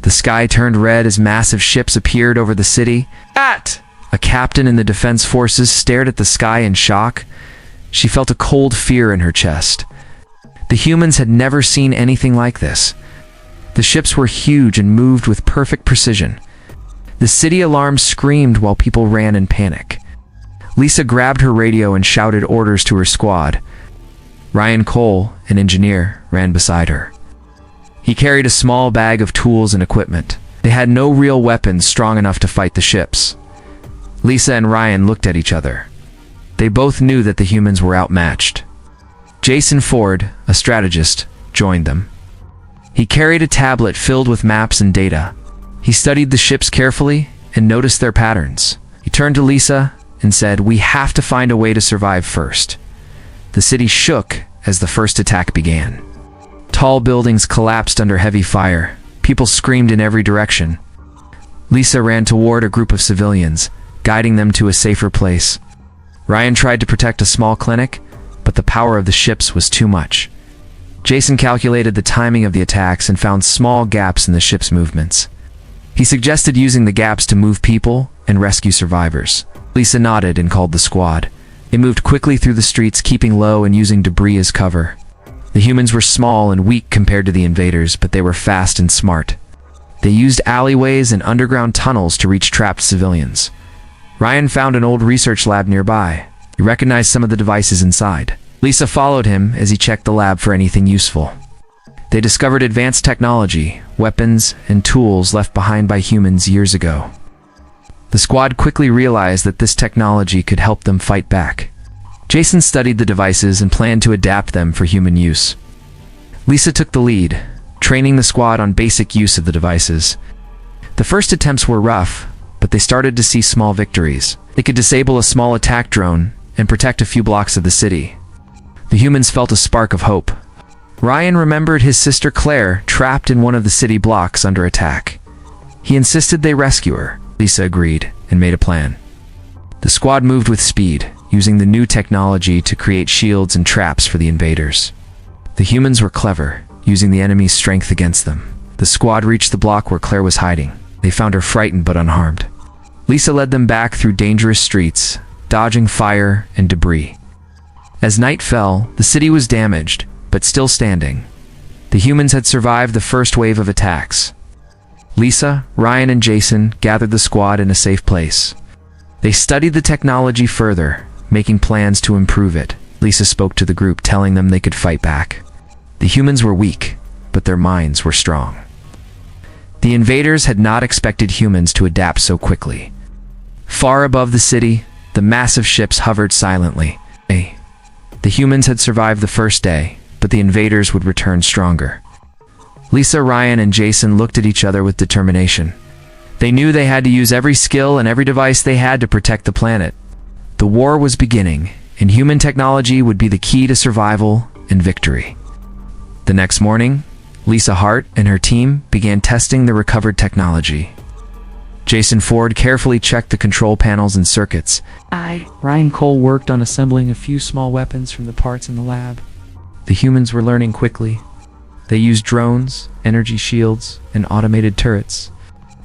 The sky turned red as massive ships appeared over the city. A captain in the defense forces stared at the sky in shock. She felt a cold fear in her chest. The humans had never seen anything like this. The ships were huge and moved with perfect precision. The city alarm screamed while people ran in panic. Lisa grabbed her radio and shouted orders to her squad. Ryan Cole, an engineer, ran beside her. He carried a small bag of tools and equipment. They had no real weapons strong enough to fight the ships. Lisa and Ryan looked at each other. They both knew that the humans were outmatched. Jason Ford, a strategist, joined them. He carried a tablet filled with maps and data. He studied the ships carefully and noticed their patterns. He turned to Lisa and said, "We have to find a way to survive first." The city shook as the first attack began. Tall buildings collapsed under heavy fire. People screamed in every direction. Lisa ran toward a group of civilians, guiding them to a safer place. Ryan tried to protect a small clinic, but the power of the ships was too much. Jason calculated the timing of the attacks and found small gaps in the ship's movements. He suggested using the gaps to move people and rescue survivors. Lisa nodded and called the squad. They moved quickly through the streets, keeping low and using debris as cover. The humans were small and weak compared to the invaders, but they were fast and smart. They used alleyways and underground tunnels to reach trapped civilians. Ryan found an old research lab nearby. He recognized some of the devices inside. Lisa followed him as he checked the lab for anything useful. They discovered advanced technology, weapons, and tools left behind by humans years ago. The squad quickly realized that this technology could help them fight back. Jason studied the devices and planned to adapt them for human use. Lisa took the lead, training the squad on basic use of the devices. The first attempts were rough, but they started to see small victories. They could disable a small attack drone and protect a few blocks of the city. The humans felt a spark of hope. Ryan remembered his sister Claire trapped in one of the city blocks under attack. He insisted they rescue her. Lisa agreed and made a plan. The squad moved with speed, using the new technology to create shields and traps for the invaders. The humans were clever, using the enemy's strength against them. The squad reached the block where Claire was hiding. They found her frightened but unharmed. Lisa led them back through dangerous streets, dodging fire and debris. As night fell, the city was damaged, but still standing. The humans had survived the first wave of attacks. Lisa, Ryan, and Jason gathered the squad in a safe place. They studied the technology further, making plans to improve it. Lisa spoke to the group, telling them they could fight back. The humans were weak, but their minds were strong. The invaders had not expected humans to adapt so quickly. Far above the city, the massive ships hovered silently. The humans had survived the first day, but the invaders would return stronger. Lisa, Ryan, and Jason looked at each other with determination. They knew they had to use every skill and every device they had to protect the planet. The war was beginning, and human technology would be the key to survival and victory. The next morning, Lisa Hart and her team began testing the recovered technology. Jason Ford carefully checked the control panels and circuits. Ryan Cole worked on assembling a few small weapons from the parts in the lab. The humans were learning quickly. They used drones, energy shields, and automated turrets.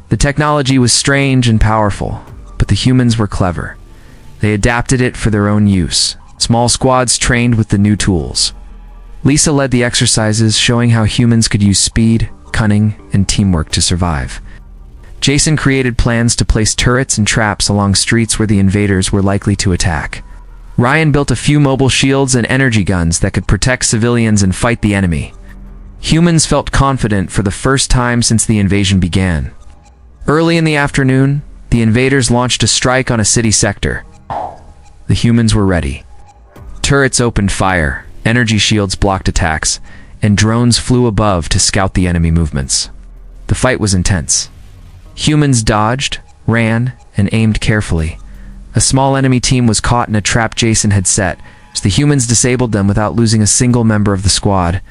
The technology was strange and powerful, but the humans were clever. They adapted it for their own use. Small squads trained with the new tools. Lisa led the exercises, showing how humans could use speed, cunning, and teamwork to survive. Jason created plans to place turrets and traps along streets where the invaders were likely to attack. Ryan built a few mobile shields and energy guns that could protect civilians and fight the enemy. Humans felt confident for the first time since the invasion began. Early in the afternoon, the invaders launched a strike on a city sector. The humans were ready. Turrets opened fire, energy shields blocked attacks, and drones flew above to scout the enemy movements. The fight was intense. Humans dodged, ran, and aimed carefully. A small enemy team was caught in a trap Jason had set, so the humans disabled them without losing a single member of the squad.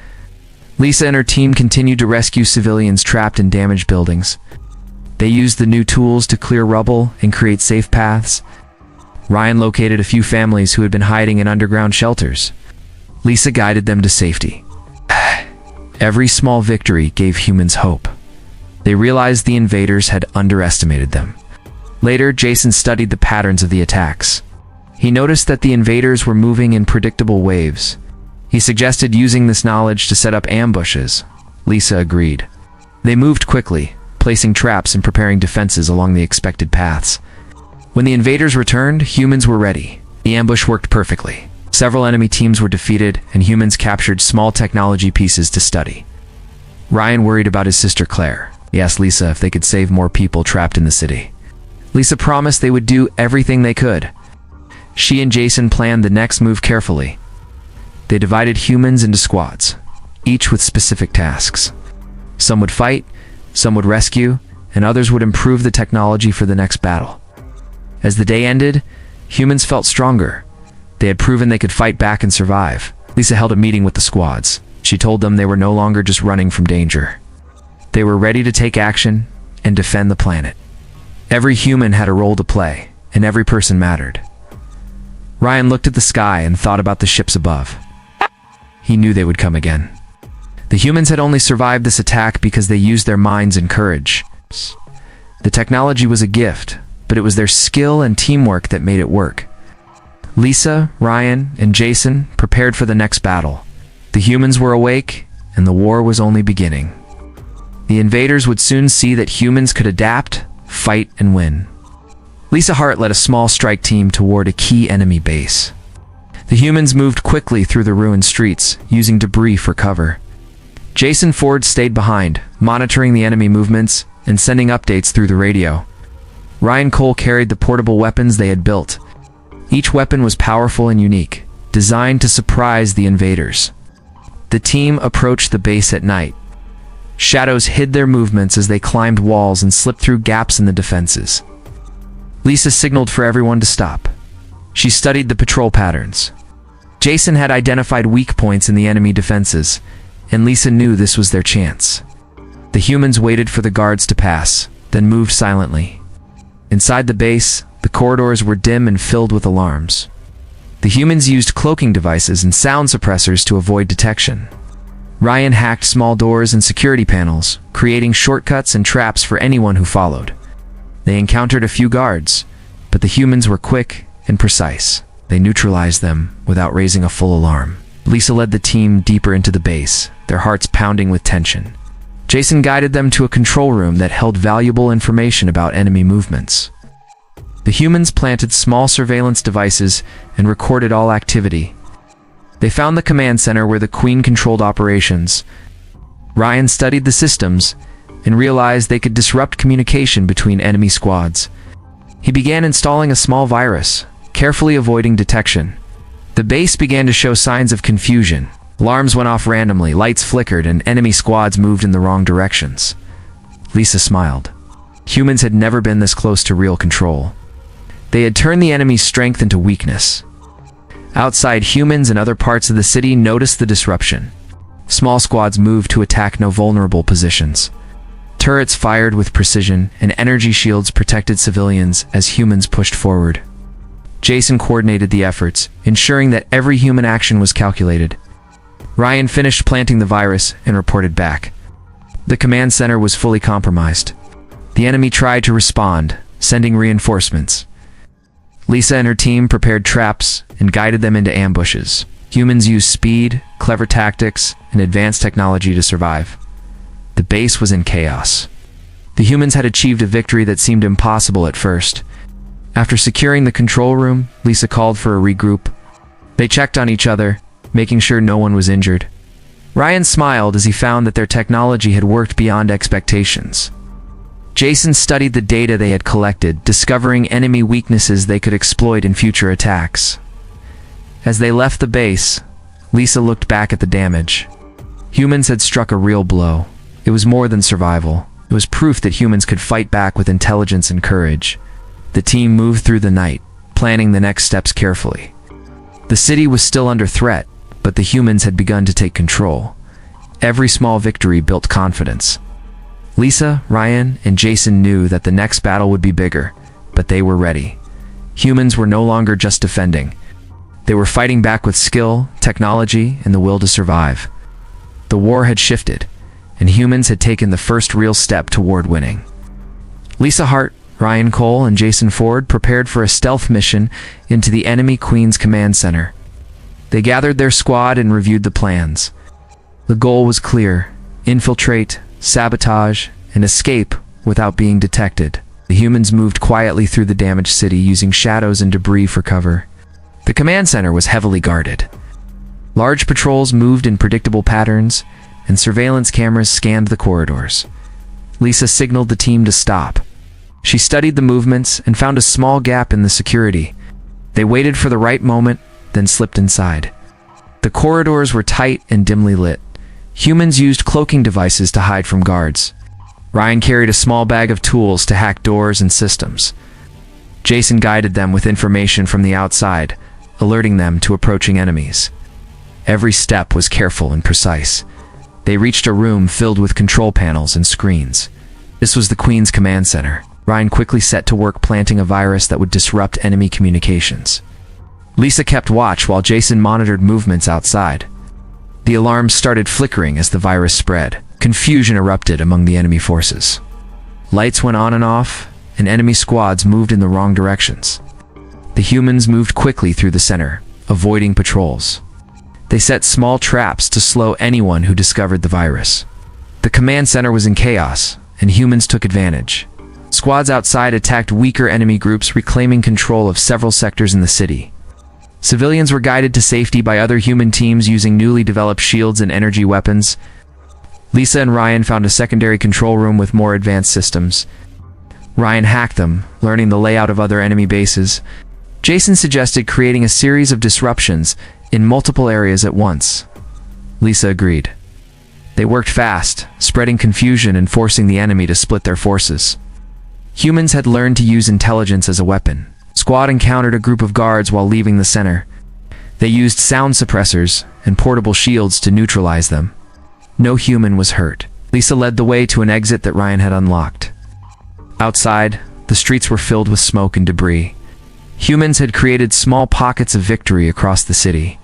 Lisa and her team continued to rescue civilians trapped in damaged buildings. They used the new tools to clear rubble and create safe paths. Ryan located a few families who had been hiding in underground shelters. Lisa guided them to safety. Every small victory gave humans hope. They realized the invaders had underestimated them. Later, Jason studied the patterns of the attacks. He noticed that the invaders were moving in predictable waves. He suggested using this knowledge to set up ambushes. Lisa agreed. They moved quickly, placing traps and preparing defenses along the expected paths. When the invaders returned, humans were ready. The ambush worked perfectly. Several enemy teams were defeated, and humans captured small technology pieces to study. Ryan worried about his sister Claire. He asked Lisa if they could save more people trapped in the city. Lisa promised they would do everything they could. She and Jason planned the next move carefully. They divided humans into squads, each with specific tasks. Some would fight, some would rescue, and others would improve the technology for the next battle. As the day ended, humans felt stronger. They had proven they could fight back and survive. Lisa held a meeting with the squads. She told them they were no longer just running from danger. They were ready to take action and defend the planet. Every human had a role to play, and every person mattered. Ryan looked at the sky and thought about the ships above. He knew they would come again. The humans had only survived this attack because they used their minds and courage. The technology was a gift, but it was their skill and teamwork that made it work. Lisa, Ryan, and Jason prepared for the next battle. The humans were awake, and the war was only beginning. The invaders would soon see that humans could adapt, fight, and win. Lisa Hart led a small strike team toward a key enemy base. The humans moved quickly through the ruined streets, using debris for cover. Jason Ford stayed behind, monitoring the enemy movements and sending updates through the radio. Ryan Cole carried the portable weapons they had built. Each weapon was powerful and unique, designed to surprise the invaders. The team approached the base at night. Shadows hid their movements as they climbed walls and slipped through gaps in the defenses. Lisa signaled for everyone to stop. She studied the patrol patterns. Jason had identified weak points in the enemy defenses, and Lisa knew this was their chance. The humans waited for the guards to pass, then moved silently. Inside the base, the corridors were dim and filled with alarms. The humans used cloaking devices and sound suppressors to avoid detection. Ryan hacked small doors and security panels, creating shortcuts and traps for anyone who followed. They encountered a few guards, but the humans were quick and precise. They neutralized them without raising a full alarm. Lisa led the team deeper into the base, their hearts pounding with tension. Jason guided them to a control room that held valuable information about enemy movements. The humans planted small surveillance devices and recorded all activity. They found the command center where the Queen controlled operations. Ryan studied the systems and realized they could disrupt communication between enemy squads. He began installing a small virus, carefully avoiding detection. The base began to show signs of confusion. Alarms went off randomly, lights flickered, and enemy squads moved in the wrong directions. Lisa smiled. Humans had never been this close to real control. They had turned the enemy's strength into weakness. Outside, humans and other parts of the city noticed the disruption. Small squads moved to attack no vulnerable positions. Turrets fired with precision, and energy shields protected civilians as humans pushed forward. Jason coordinated the efforts, ensuring that every human action was calculated. Ryan finished planting the virus and reported back. The command center was fully compromised. The enemy tried to respond, sending reinforcements. Lisa and her team prepared traps and guided them into ambushes. Humans used speed, clever tactics, and advanced technology to survive. The base was in chaos. The humans had achieved a victory that seemed impossible at first. After securing the control room, Lisa called for a regroup. They checked on each other, making sure no one was injured. Ryan smiled as he found that their technology had worked beyond expectations. Jason studied the data they had collected, discovering enemy weaknesses they could exploit in future attacks. As they left the base, Lisa looked back at the damage. Humans had struck a real blow. It was more than survival. It was proof that humans could fight back with intelligence and courage. The team moved through the night, planning the next steps carefully. The city was still under threat, but the humans had begun to take control. Every small victory built confidence. Lisa, Ryan, and Jason knew that the next battle would be bigger, but they were ready. Humans were no longer just defending. They were fighting back with skill, technology, and the will to survive. The war had shifted, and humans had taken the first real step toward winning. Lisa Hart, Ryan Cole, and Jason Ford prepared for a stealth mission into the enemy Queen's command center. They gathered their squad and reviewed the plans. The goal was clear: infiltrate, sabotage, and escape without being detected. The humans moved quietly through the damaged city, using shadows and debris for cover. The command center was heavily guarded. Large patrols moved in predictable patterns, and surveillance cameras scanned the corridors. Lisa signaled the team to stop. She studied the movements and found a small gap in the security. They waited for the right moment, then slipped inside. The corridors were tight and dimly lit. Humans used cloaking devices to hide from guards. Ryan carried a small bag of tools to hack doors and systems. Jason guided them with information from the outside, alerting them to approaching enemies. Every step was careful and precise. They reached a room filled with control panels and screens. This was the Queen's command center. Ryan quickly set to work planting a virus that would disrupt enemy communications. Lisa kept watch while Jason monitored movements outside. The alarms started flickering as the virus spread. Confusion erupted among the enemy forces. Lights went on and off, and enemy squads moved in the wrong directions. The humans moved quickly through the center, avoiding patrols. They set small traps to slow anyone who discovered the virus. The command center was in chaos, and humans took advantage. Squads outside attacked weaker enemy groups, reclaiming control of several sectors in the city. Civilians were guided to safety by other human teams using newly developed shields and energy weapons. Lisa and Ryan found a secondary control room with more advanced systems. Ryan hacked them, learning the layout of other enemy bases. Jason suggested creating a series of disruptions in multiple areas at once. Lisa agreed. They worked fast, spreading confusion and forcing the enemy to split their forces. Humans had learned to use intelligence as a weapon. Squad encountered a group of guards while leaving the center. They used sound suppressors and portable shields to neutralize them. No human was hurt. Lisa led the way to an exit that Ryan had unlocked. Outside, the streets were filled with smoke and debris. Humans had created small pockets of victory across the city.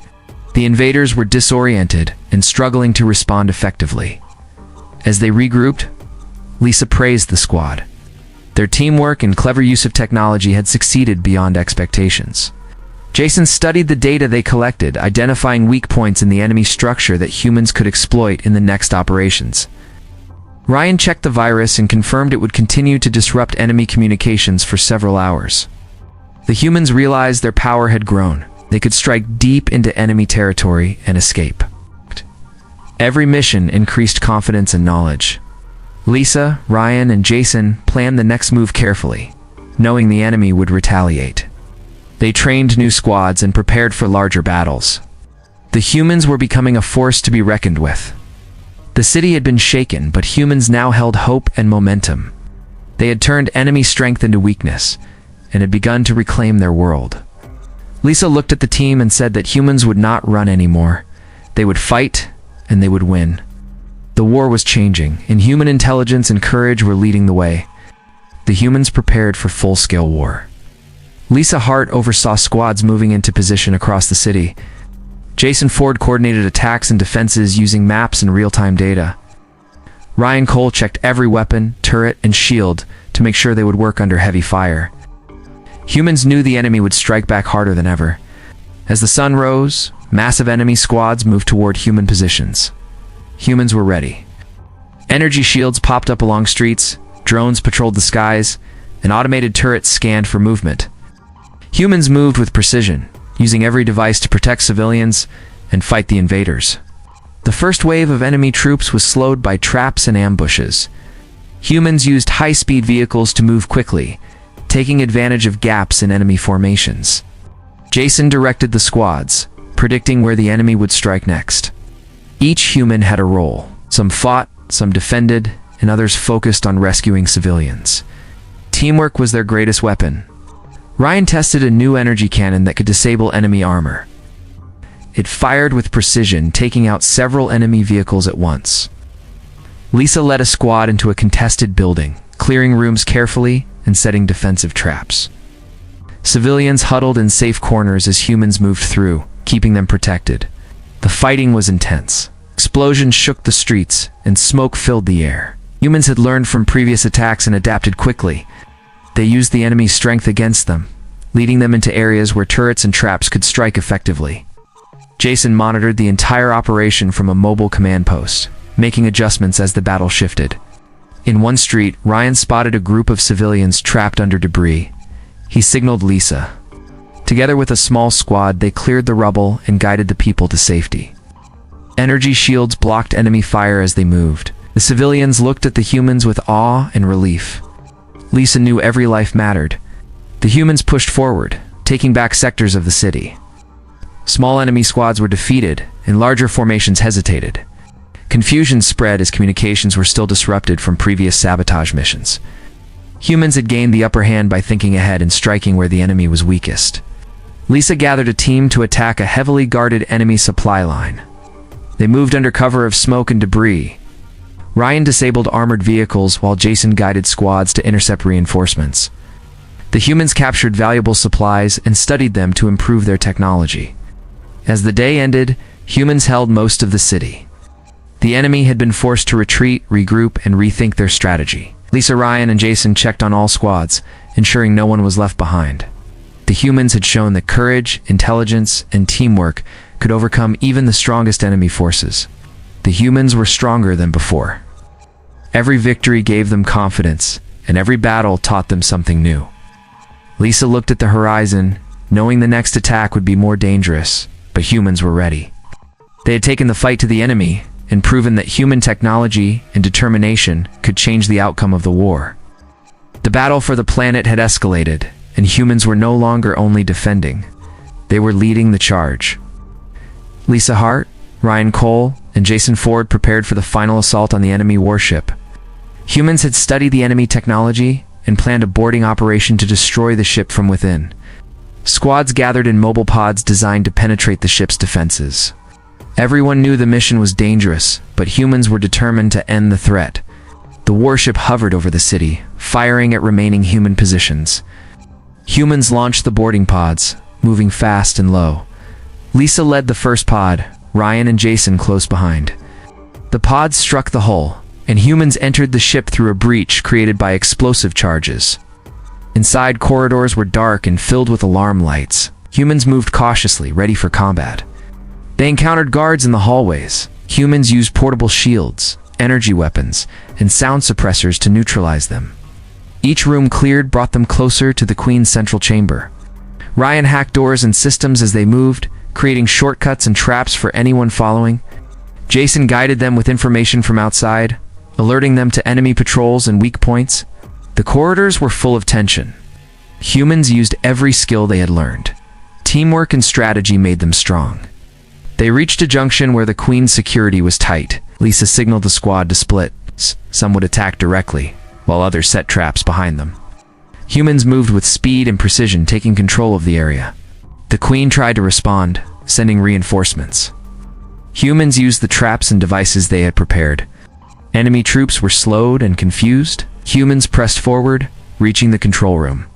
The invaders were disoriented and struggling to respond effectively. As they regrouped, Lisa praised the squad. Their teamwork and clever use of technology had succeeded beyond expectations. Jason studied the data they collected, identifying weak points in the enemy structure that humans could exploit in the next operations. Ryan checked the virus and confirmed it would continue to disrupt enemy communications for several hours. The humans realized their power had grown. They could strike deep into enemy territory and escape. Every mission increased confidence and knowledge. Lisa, Ryan, and Jason planned the next move carefully, knowing the enemy would retaliate. They trained new squads and prepared for larger battles. The humans were becoming a force to be reckoned with. The city had been shaken, but humans now held hope and momentum. They had turned enemy strength into weakness, and had begun to reclaim their world. Lisa looked at the team and said that humans would not run anymore. They would fight, and they would win. The war was changing, and human intelligence and courage were leading the way. The humans prepared for full-scale war. Lisa Hart oversaw squads moving into position across the city. Jason Ford coordinated attacks and defenses using maps and real-time data. Ryan Cole checked every weapon, turret, and shield to make sure they would work under heavy fire. Humans knew the enemy would strike back harder than ever. As the sun rose, massive enemy squads moved toward human positions. Humans were ready. Energy shields popped up along streets, drones patrolled the skies, and automated turrets scanned for movement. Humans moved with precision, using every device to protect civilians and fight the invaders. The first wave of enemy troops was slowed by traps and ambushes. Humans used high-speed vehicles to move quickly, taking advantage of gaps in enemy formations. Jason directed the squads, predicting where the enemy would strike next. Each human had a role. Some fought, some defended, and others focused on rescuing civilians. Teamwork was their greatest weapon. Ryan tested a new energy cannon that could disable enemy armor. It fired with precision, taking out several enemy vehicles at once. Lisa led a squad into a contested building, clearing rooms carefully and setting defensive traps. Civilians huddled in safe corners as humans moved through, keeping them protected. The fighting was intense. Explosions shook the streets, and smoke filled the air. Humans had learned from previous attacks and adapted quickly. They used the enemy's strength against them, leading them into areas where turrets and traps could strike effectively. Jason monitored the entire operation from a mobile command post, making adjustments as the battle shifted. In one street, Ryan spotted a group of civilians trapped under debris. He signaled Lisa. Together with a small squad, they cleared the rubble and guided the people to safety. Energy shields blocked enemy fire as they moved. The civilians looked at the humans with awe and relief. Lisa knew every life mattered. The humans pushed forward, taking back sectors of the city. Small enemy squads were defeated, and larger formations hesitated. Confusion spread as communications were still disrupted from previous sabotage missions. Humans had gained the upper hand by thinking ahead and striking where the enemy was weakest. Lisa gathered a team to attack a heavily guarded enemy supply line. They moved under cover of smoke and debris. Ryan disabled armored vehicles while Jason guided squads to intercept reinforcements. The humans captured valuable supplies and studied them to improve their technology. As the day ended, humans held most of the city. The enemy had been forced to retreat, regroup, and rethink their strategy. Lisa, Ryan, and Jason checked on all squads, ensuring no one was left behind. The humans had shown that courage, intelligence, and teamwork could overcome even the strongest enemy forces. The humans were stronger than before. Every victory gave them confidence, and every battle taught them something new. Lisa looked at the horizon, knowing the next attack would be more dangerous, but humans were ready. They had taken the fight to the enemy and proven that human technology and determination could change the outcome of the war. The battle for the planet had escalated, and humans were no longer only defending. They were leading the charge. Lisa Hart, Ryan Cole, and Jason Ford prepared for the final assault on the enemy warship. Humans had studied the enemy technology and planned a boarding operation to destroy the ship from within. Squads gathered in mobile pods designed to penetrate the ship's defenses. Everyone knew the mission was dangerous, but humans were determined to end the threat. The warship hovered over the city, firing at remaining human positions. Humans launched the boarding pods, moving fast and low. Lisa led the first pod, Ryan and Jason close behind. The pods struck the hull, and humans entered the ship through a breach created by explosive charges. Inside, corridors were dark and filled with alarm lights. Humans moved cautiously, ready for combat. They encountered guards in the hallways. Humans used portable shields, energy weapons, and sound suppressors to neutralize them. Each room cleared brought them closer to the Queen's central chamber. Ryan hacked doors and systems as they moved, creating shortcuts and traps for anyone following. Jason guided them with information from outside, alerting them to enemy patrols and weak points. The corridors were full of tension. Humans used every skill they had learned. Teamwork and strategy made them strong. They reached a junction where the Queen's security was tight. Lisa signaled the squad to split. Some would attack directly, while others set traps behind them. Humans moved with speed and precision, taking control of the area. The Queen tried to respond, sending reinforcements. Humans used the traps and devices they had prepared. Enemy troops were slowed and confused. Humans pressed forward, reaching the control room.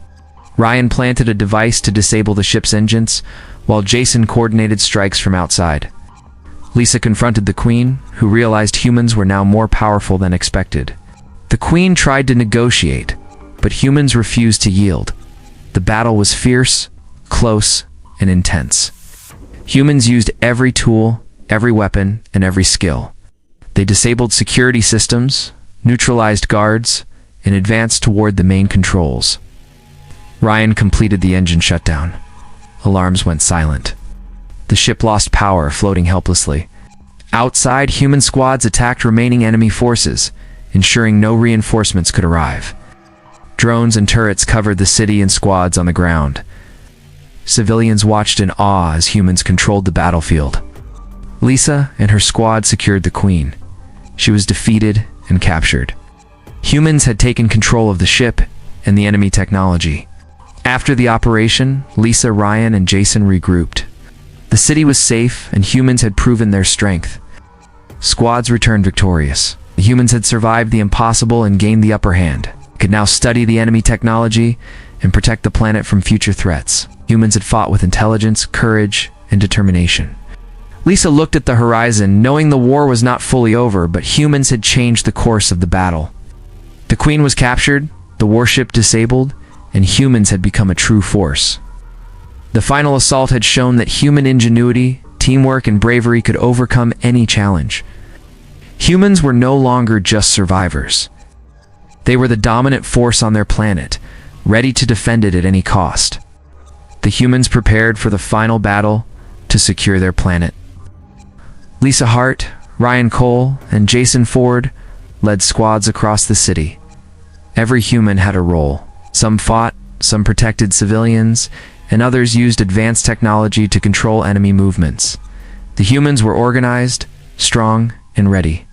Ryan planted a device to disable the ship's engines, while Jason coordinated strikes from outside. Lisa confronted the Queen, who realized humans were now more powerful than expected. The Queen tried to negotiate, but humans refused to yield. The battle was fierce, close, and intense. Humans used every tool, every weapon, and every skill. They disabled security systems, neutralized guards, and advanced toward the main controls. Ryan completed the engine shutdown. Alarms went silent. The ship lost power, floating helplessly. Outside, human squads attacked remaining enemy forces, ensuring no reinforcements could arrive. Drones and turrets covered the city and squads on the ground. Civilians watched in awe as humans controlled the battlefield. Lisa and her squad secured the Queen. She was defeated and captured. Humans had taken control of the ship and the enemy technology. After the operation, Lisa, Ryan, and Jason regrouped. The city was safe, and humans had proven their strength. Squads returned victorious. The humans had survived the impossible and gained the upper hand. They could now study the enemy technology and protect the planet from future threats. Humans had fought with intelligence, courage, and determination. Lisa looked at the horizon, knowing the war was not fully over, but humans had changed the course of the battle. The Queen was captured, the warship disabled, and humans had become a true force. The final assault had shown that human ingenuity, teamwork, and bravery could overcome any challenge. Humans were no longer just survivors. They were the dominant force on their planet, ready to defend it at any cost. The humans prepared for the final battle to secure their planet. Lisa Hart, Ryan Cole, and Jason Ford led squads across the city. Every human had a role. Some fought, some protected civilians, and others used advanced technology to control enemy movements. The humans were organized, strong, and ready.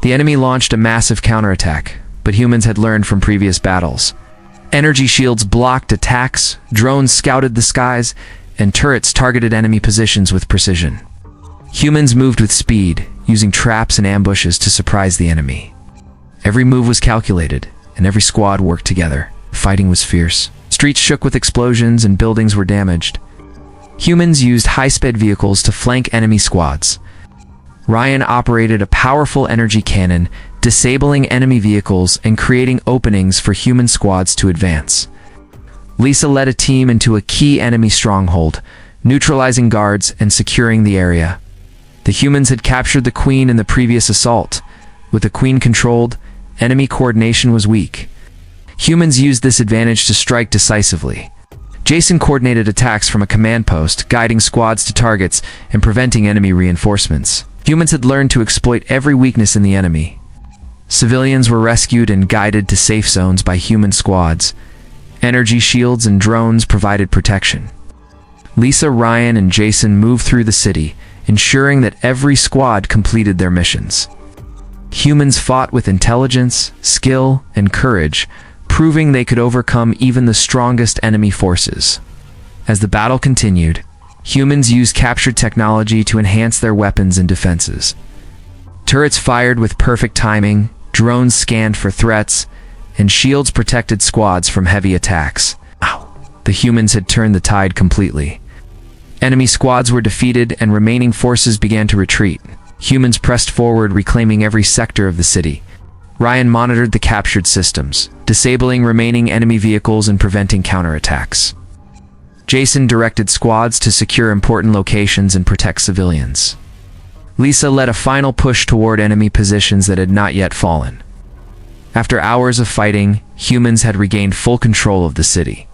The enemy launched a massive counterattack, but humans had learned from previous battles. Energy shields blocked attacks, drones scouted the skies, and turrets targeted enemy positions with precision. Humans moved with speed, using traps and ambushes to surprise the enemy. Every move was calculated, and every squad worked together. Fighting was fierce. Streets shook with explosions and buildings were damaged. Humans used high-speed vehicles to flank enemy squads. Ryan operated a powerful energy cannon, disabling enemy vehicles and creating openings for human squads to advance. Lisa led a team into a key enemy stronghold, neutralizing guards and securing the area. The humans had captured the Queen in the previous assault. With the Queen controlled, enemy coordination was weak. Humans used this advantage to strike decisively. Jason coordinated attacks from a command post, guiding squads to targets and preventing enemy reinforcements. Humans had learned to exploit every weakness in the enemy. Civilians were rescued and guided to safe zones by human squads. Energy shields and drones provided protection. Lisa, Ryan, and Jason moved through the city, ensuring that every squad completed their missions. Humans fought with intelligence, skill, and courage, proving they could overcome even the strongest enemy forces. As the battle continued, humans used captured technology to enhance their weapons and defenses. Turrets fired with perfect timing, drones scanned for threats, and shields protected squads from heavy attacks. The humans had turned the tide completely. Enemy squads were defeated and remaining forces began to retreat. Humans pressed forward, reclaiming every sector of the city. Ryan monitored the captured systems, disabling remaining enemy vehicles and preventing counterattacks. Jason directed squads to secure important locations and protect civilians. Lisa led a final push toward enemy positions that had not yet fallen. After hours of fighting, humans had regained full control of the city.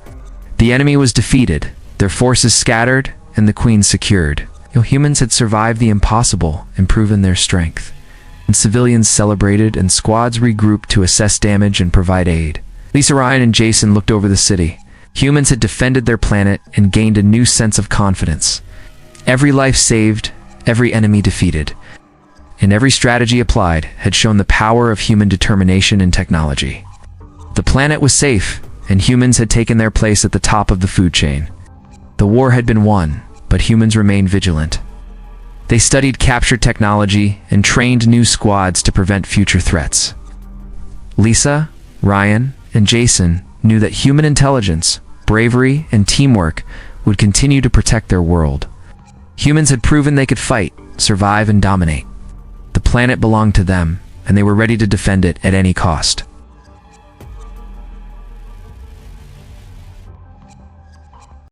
The enemy was defeated, their forces scattered, and the Queen secured. Humans had survived the impossible and proven their strength. And civilians celebrated and squads regrouped to assess damage and provide aid. Lisa, Ryan, and Jason looked over the city. Humans had defended their planet and gained a new sense of confidence. Every life saved, every enemy defeated, and every strategy applied had shown the power of human determination and technology. The planet was safe, and humans had taken their place at the top of the food chain. The war had been won, but humans remained vigilant. They studied captured technology and trained new squads to prevent future threats. Lisa, Ryan, and Jason knew that human intelligence, bravery, and teamwork would continue to protect their world. Humans had proven they could fight, survive, and dominate. The planet belonged to them, and they were ready to defend it at any cost.